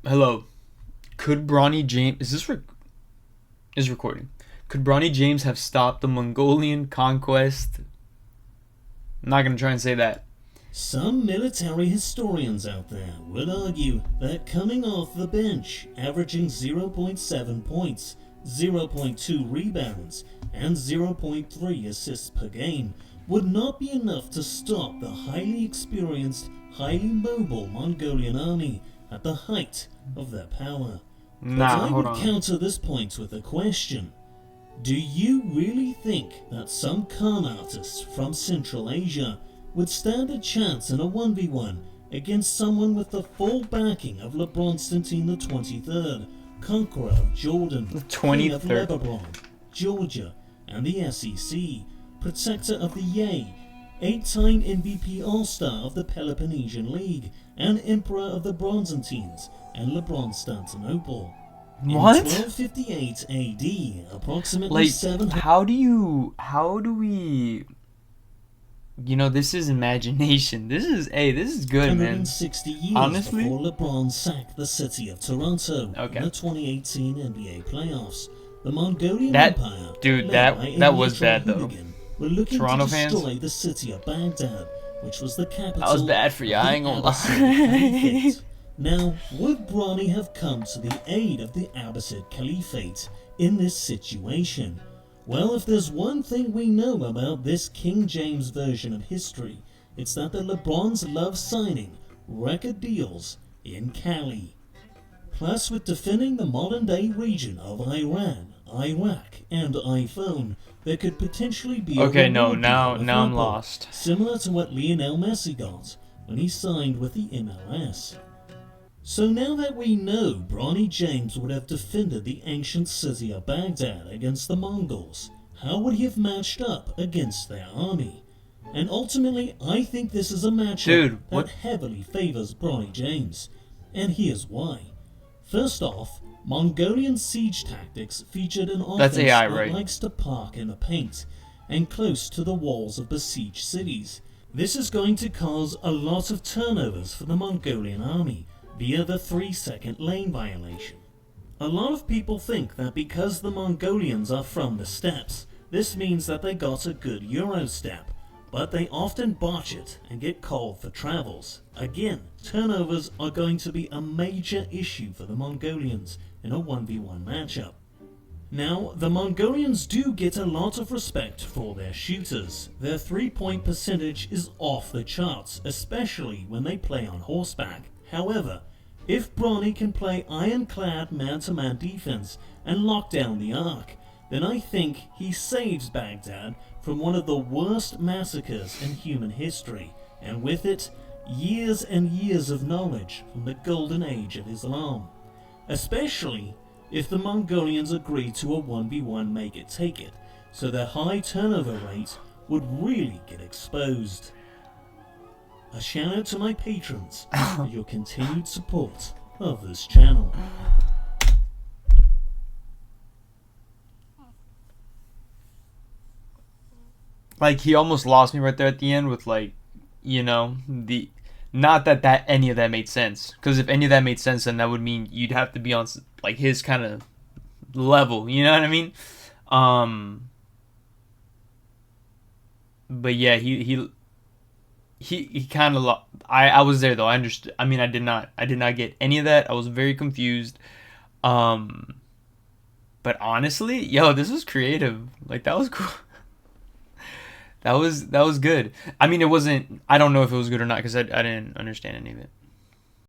Hello. Could Bronny James is recording? Could Bronny James have stopped the Mongolian conquest? I'm not gonna try and say that. Some military historians out there would argue that coming off the bench, averaging zero point 0.7 points, zero point 0.2 rebounds, and zero point 0.3 assists per game would not be enough to stop the highly experienced, highly mobile Mongolian army at the height of their power. But Nah, I hold would on. counter this point with a question. Do you really think that some con artists from Central Asia would stand a chance in a 1v1 against someone with the full backing of LeBronstantine the 23rd, conqueror of Jordan, The king of 23rd. Lebanon, Georgia, and the SEC, protector of the Yay, 8-time MVP All-Star of the Peloponnesian League, and emperor of the Bronzantines and LeBronstantinople? In What? 1258 AD, approximately Like, 700 how do we, this is imagination. This is good, man. 160 years Honestly? before LeBron sacked the city of Toronto Okay. in the 2018 NBA playoffs, the Mongolian That- Empire, dude, led by a that was neutral bad, though. hooligan, were looking Toronto to fans? destroy the city of Baghdad, which was the capital That was bad for you, of I the ain't gonna Abbasid lie. Caliphate. Now, would Bronny have come to the aid of the Abbasid Caliphate in this situation? Well, if there's one thing we know about this King James version of history, it's that the LeBrons love signing record deals in Cali. Plus, with defending the modern-day region of Iran, Iraq, and iPhone, there could potentially be a Okay, no, reward now deal with I'm Ripple, lost. similar to what Lionel Messi got when he signed with the MLS. So now that we know Bronny James would have defended the ancient city of Baghdad against the Mongols, how would he have matched up against their army? And ultimately, I think this is a matchup Dude, what? that heavily favors Bronny James. And here's why. First off, Mongolian siege tactics featured an That's offense AI, that right? likes to park in the paint and close to the walls of besieged cities. This is going to cause a lot of turnovers for the Mongolian army via the 3-second lane violation. A lot of people think that because the Mongolians are from the steppes, this means that they got a good Euro step, but they often botch it and get called for travels. Again, turnovers are going to be a major issue for the Mongolians in a 1v1 matchup. Now, the Mongolians do get a lot of respect for their shooters. Their 3-point percentage is off the charts, especially when they play on horseback. However, if Bronny can play ironclad man-to-man defense and lock down the arc, then I think he saves Baghdad from one of the worst massacres in human history, and with it, years and years of knowledge from the golden age of Islam. Especially if the Mongolians agree to a 1v1 make-it-take-it, so their high turnover rate would really get exposed. A shout out to my patrons for your continued support of this channel. Like, he almost lost me right there at the end with, like, the not that any of that made sense, because if any of that made sense, then that would mean you'd have to be on, like, his kind of level, you know what I mean? um but yeah, he kind of I was there, though. I understood. I mean, I did not get any of that. I was very confused. um but honestly, yo, this was creative. Like, that was cool. That was good. I mean, it wasn't. I don't know if it was good or not, because I didn't understand any of it.